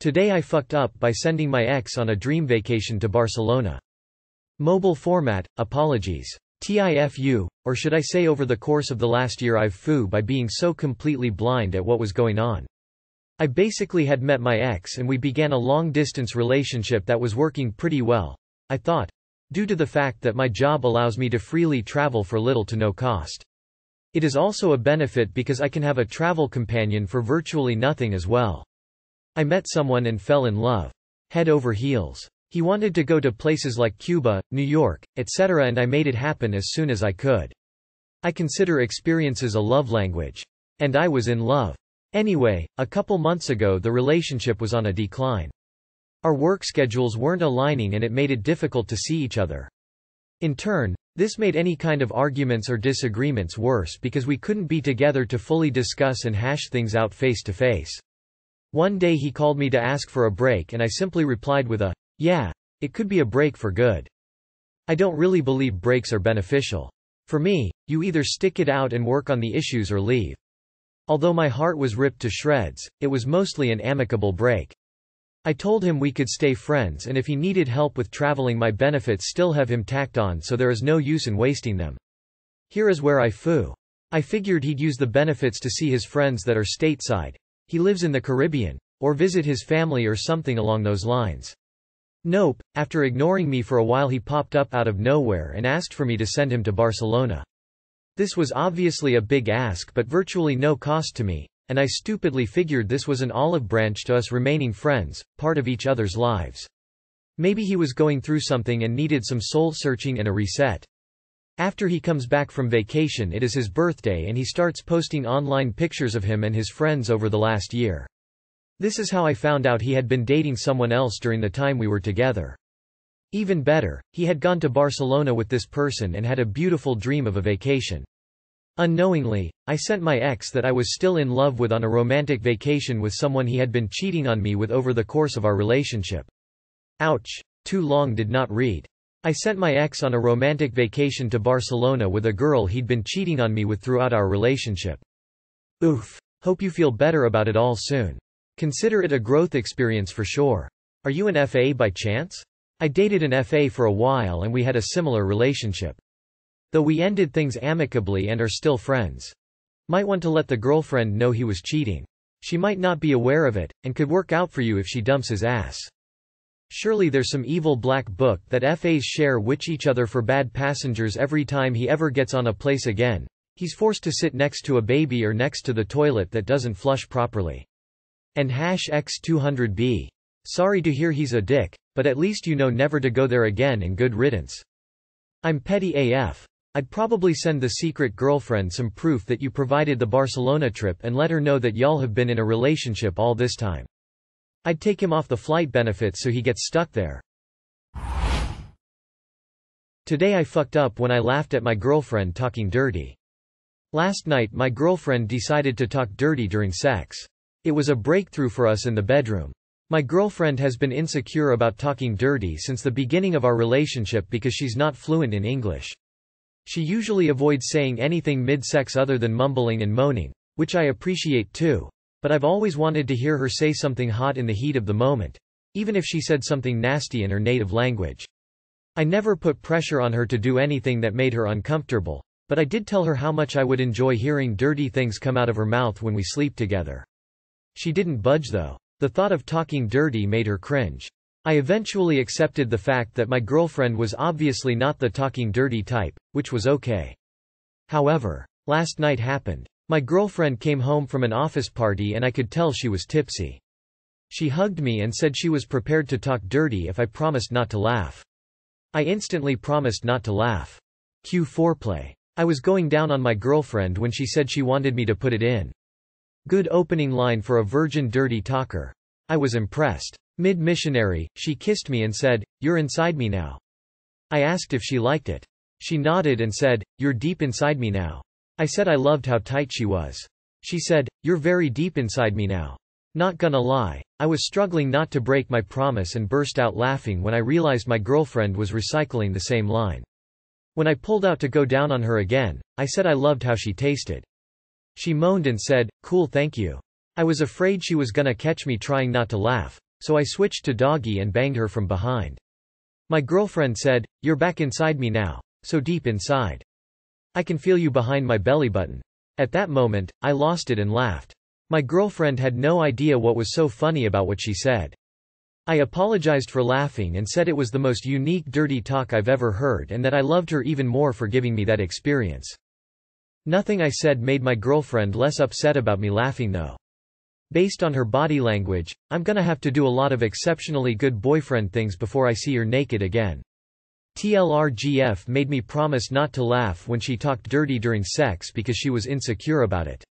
Today I fucked up by sending my ex on a dream vacation to Barcelona. Mobile format, apologies. TIFU, or should I say over the course of the last year I've foo by being so completely blind at what was going on. I basically had met my ex and we began a long-distance relationship that was working pretty well, I thought, due to the fact that my job allows me to freely travel for little to no cost. It is also a benefit because I can have a travel companion for virtually nothing as well. I met someone and fell in love. Head over heels. He wanted to go to places like Cuba, New York, etc., and I made it happen as soon as I could. I consider experiences a love language. And I was in love. Anyway, a couple months ago the relationship was on a decline. Our work schedules weren't aligning and it made it difficult to see each other. In turn, this made any kind of arguments or disagreements worse because we couldn't be together to fully discuss and hash things out face to face. One day he called me to ask for a break and I simply replied with a, "Yeah, it could be a break for good." I don't really believe breaks are beneficial. For me, you either stick it out and work on the issues or leave. Although my heart was ripped to shreds, it was mostly an amicable break. I told him we could stay friends and if he needed help with traveling my benefits still have him tacked on, so there is no use in wasting them. Here is where I foo. I figured he'd use the benefits to see his friends that are stateside. He lives in the Caribbean. Or visit his family or something along those lines. Nope, after ignoring me for a while he popped up out of nowhere and asked for me to send him to Barcelona. This was obviously a big ask but virtually no cost to me, and I stupidly figured this was an olive branch to us remaining friends, part of each other's lives. Maybe he was going through something and needed some soul-searching and a reset. After he comes back from vacation it is his birthday and he starts posting online pictures of him and his friends over the last year. This is how I found out he had been dating someone else during the time we were together. Even better, he had gone to Barcelona with this person and had a beautiful dream of a vacation. Unknowingly, I sent my ex that I was still in love with on a romantic vacation with someone he had been cheating on me with over the course of our relationship. Ouch. Too long did not read. I sent my ex on a romantic vacation to Barcelona with a girl he'd been cheating on me with throughout our relationship. Oof. Hope you feel better about it all soon. Consider it a growth experience for sure. Are you an FA by chance? I dated an FA for a while and we had a similar relationship. Though we ended things amicably and are still friends. Might want to let the girlfriend know he was cheating. She might not be aware of it, and could work out for you if she dumps his ass. Surely there's some evil black book that FAs share with each other for bad passengers every time he ever gets on a place again. He's forced to sit next to a baby or next to the toilet that doesn't flush properly. And #X200B. Sorry to hear he's a dick, but at least you know never to go there again and good riddance. I'm petty AF. I'd probably send the secret girlfriend some proof that you provided the Barcelona trip and let her know that y'all have been in a relationship all this time. I'd take him off the flight benefits so he gets stuck there. Today I fucked up when I laughed at my girlfriend talking dirty. Last night my girlfriend decided to talk dirty during sex. It was a breakthrough for us in the bedroom. My girlfriend has been insecure about talking dirty since the beginning of our relationship because she's not fluent in English. She usually avoids saying anything mid-sex other than mumbling and moaning, which I appreciate too, but I've always wanted to hear her say something hot in the heat of the moment, even if she said something nasty in her native language. I never put pressure on her to do anything that made her uncomfortable, but I did tell her how much I would enjoy hearing dirty things come out of her mouth when we sleep together. She didn't budge though. The thought of talking dirty made her cringe. I eventually accepted the fact that my girlfriend was obviously not the talking dirty type, which was okay. However, last night happened. My girlfriend came home from an office party and I could tell she was tipsy. She hugged me and said she was prepared to talk dirty if I promised not to laugh. I instantly promised not to laugh. Cue foreplay. I was going down on my girlfriend when she said she wanted me to put it in. Good opening line for a virgin dirty talker. I was impressed. Mid-missionary, she kissed me and said, "You're inside me now." I asked if she liked it. She nodded and said, "You're deep inside me now." I said I loved how tight she was. She said, "You're very deep inside me now." Not gonna lie, I was struggling not to break my promise and burst out laughing when I realized my girlfriend was recycling the same line. When I pulled out to go down on her again, I said I loved how she tasted. She moaned and said, "Cool, thank you." I was afraid she was gonna catch me trying not to laugh, so I switched to doggy and banged her from behind. My girlfriend said, "You're back inside me now. So deep inside. I can feel you behind my belly button." At that moment, I lost it and laughed. My girlfriend had no idea what was so funny about what she said. I apologized for laughing and said it was the most unique dirty talk I've ever heard and that I loved her even more for giving me that experience. Nothing I said made my girlfriend less upset about me laughing though. Based on her body language, I'm gonna have to do a lot of exceptionally good boyfriend things before I see her naked again. TLRGF made me promise not to laugh when she talked dirty during sex because she was insecure about it.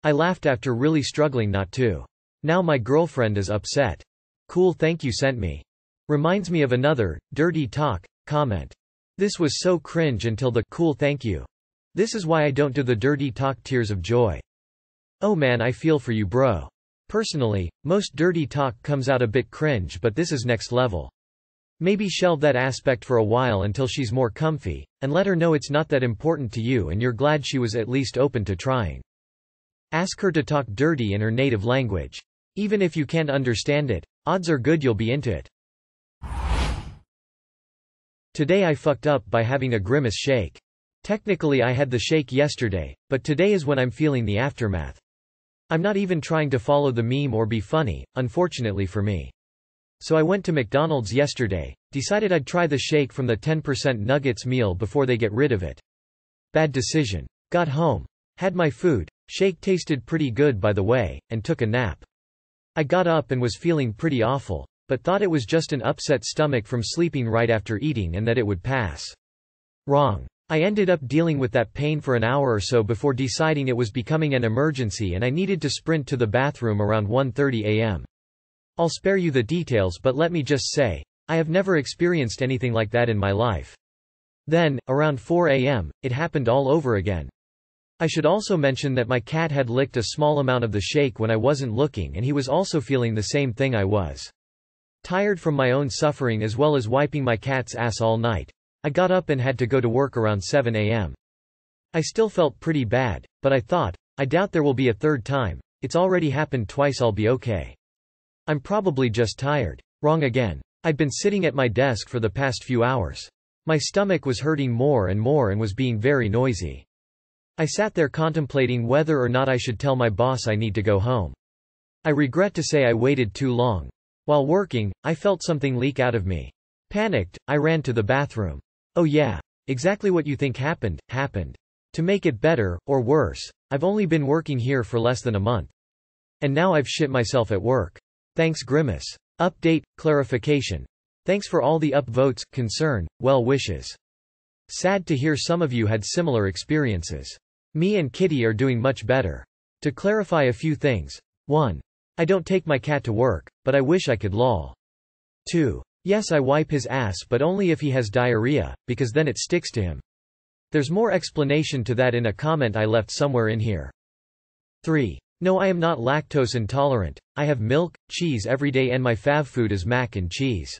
I laughed after really struggling not to. Now my girlfriend is upset. Cool, thank you sent me. Reminds me of another, dirty talk, comment. This was so cringe until the cool thank you. This is why I don't do the dirty talk tears of joy. Oh man, I feel for you bro. Personally, most dirty talk comes out a bit cringe, but this is next level. Maybe shelve that aspect for a while until she's more comfy, and let her know it's not that important to you and you're glad she was at least open to trying. Ask her to talk dirty in her native language. Even if you can't understand it, odds are good you'll be into it. Today I fucked up by having a grimace shake. Technically I had the shake yesterday, but today is when I'm feeling the aftermath. I'm not even trying to follow the meme or be funny, unfortunately for me. So I went to McDonald's yesterday, decided I'd try the shake from the 10% nuggets meal before they get rid of it. Bad decision. Got home. Had my food, shake tasted pretty good by the way, and took a nap. I got up and was feeling pretty awful, but thought it was just an upset stomach from sleeping right after eating and that it would pass. Wrong. I ended up dealing with that pain for an hour or so before deciding it was becoming an emergency and I needed to sprint to the bathroom around 1:30 a.m. I'll spare you the details, but let me just say, I have never experienced anything like that in my life. Then, around 4 a.m., it happened all over again. I should also mention that my cat had licked a small amount of the shake when I wasn't looking and he was also feeling the same thing I was. Tired from my own suffering as well as wiping my cat's ass all night, I got up and had to go to work around 7 a.m. I still felt pretty bad, but I thought, I doubt there will be a third time, it's already happened twice, I'll be okay. I'm probably just tired. Wrong again. I'd been sitting at my desk for the past few hours. My stomach was hurting more and was being very noisy. I sat there contemplating whether or not I should tell my boss I need to go home. I regret to say I waited too long. While working, I felt something leak out of me. Panicked, I ran to the bathroom. Oh yeah, exactly what you think happened. To make it better, or worse, I've only been working here for less than a month. And now I've shit myself at work. Thanks Grimace. Update, clarification. Thanks for all the upvotes, concern, well wishes. Sad to hear some of you had similar experiences. Me and Kitty are doing much better. To clarify a few things. 1. I don't take my cat to work, but I wish I could lol. 2. Yes, I wipe his ass but only if he has diarrhea, because then it sticks to him. There's more explanation to that in a comment I left somewhere in here. 3. No, I am not lactose intolerant. I have milk, cheese every day and my fav food is mac and cheese.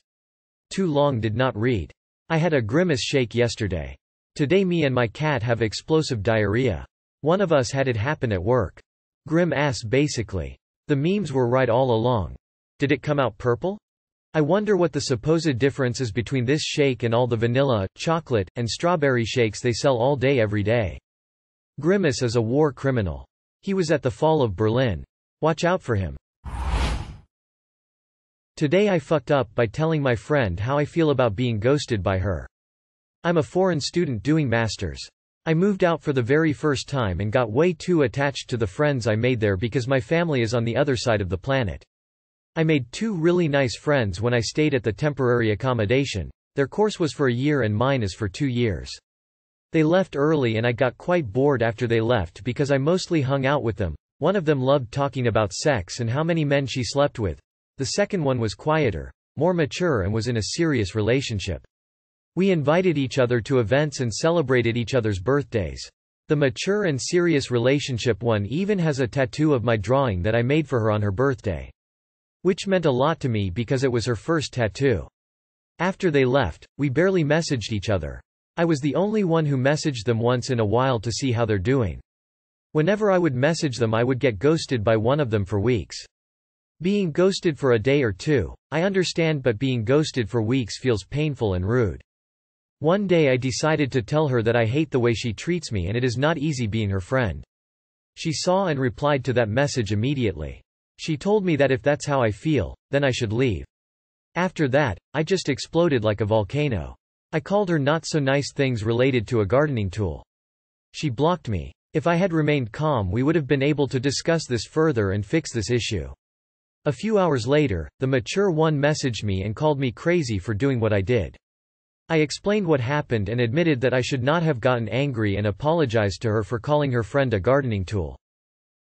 Too long did not read. I had a grimace shake yesterday. Today me and my cat have explosive diarrhea. One of us had it happen at work. Grim ass basically. The memes were right all along. Did it come out purple? I wonder what the supposed difference is between this shake and all the vanilla, chocolate, and strawberry shakes they sell all day every day. Grimace is a war criminal. He was at the fall of Berlin. Watch out for him. Today I fucked up by telling my friend how I feel about being ghosted by her. I'm a foreign student doing masters. I moved out for the very first time and got way too attached to the friends I made there because my family is on the other side of the planet. I made 2 really nice friends when I stayed at the temporary accommodation. Their course was for a year and mine is for 2 years. They left early and I got quite bored after they left because I mostly hung out with them. One of them loved talking about sex and how many men she slept with. The second one was quieter, more mature and was in a serious relationship. We invited each other to events and celebrated each other's birthdays. The mature and serious relationship one even has a tattoo of my drawing that I made for her on her birthday. Which meant a lot to me because it was her first tattoo. After they left, we barely messaged each other. I was the only one who messaged them once in a while to see how they're doing. Whenever I would message them I would get ghosted by one of them for weeks. Being ghosted for a day or two, I understand, but being ghosted for weeks feels painful and rude. One day I decided to tell her that I hate the way she treats me and it is not easy being her friend. She saw and replied to that message immediately. She told me that if that's how I feel, then I should leave. After that, I just exploded like a volcano. I called her not so nice things related to a gardening tool. She blocked me. If I had remained calm, we would have been able to discuss this further and fix this issue. A few hours later, the mature one messaged me and called me crazy for doing what I did. I explained what happened and admitted that I should not have gotten angry and apologized to her for calling her friend a gardening tool.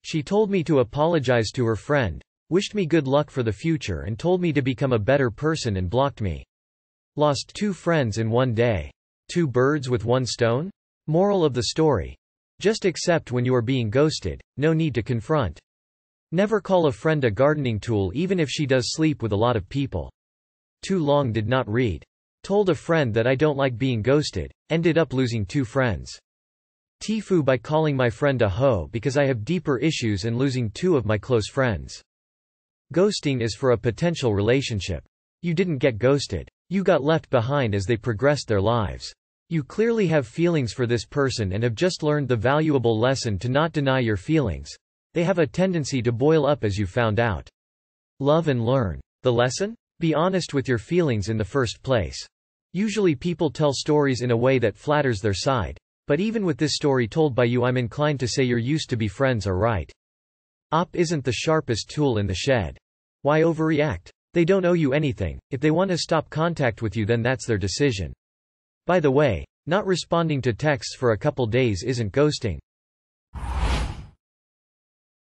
She told me to apologize to her friend, wished me good luck for the future and told me to become a better person and blocked me. Lost 2 friends in one day. 2 birds with one stone? Moral of the story. Just accept when you are being ghosted, no need to confront. Never call a friend a gardening tool even if she does sleep with a lot of people. Too long did not read. Told a friend that I don't like being ghosted, ended up losing 2 friends. TIFU by calling my friend a hoe because I have deeper issues and losing 2 of my close friends. Ghosting is for a potential relationship. You didn't get ghosted. You got left behind as they progressed their lives. You clearly have feelings for this person and have just learned the valuable lesson to not deny your feelings. They have a tendency to boil up as you found out. Love and learn. The lesson? Be honest with your feelings in the first place. Usually people tell stories in a way that flatters their side. But even with this story told by you, I'm inclined to say your used to be friends are right. Op isn't the sharpest tool in the shed. Why overreact? They don't owe you anything. If they want to stop contact with you, then that's their decision. By the way, not responding to texts for a couple days isn't ghosting.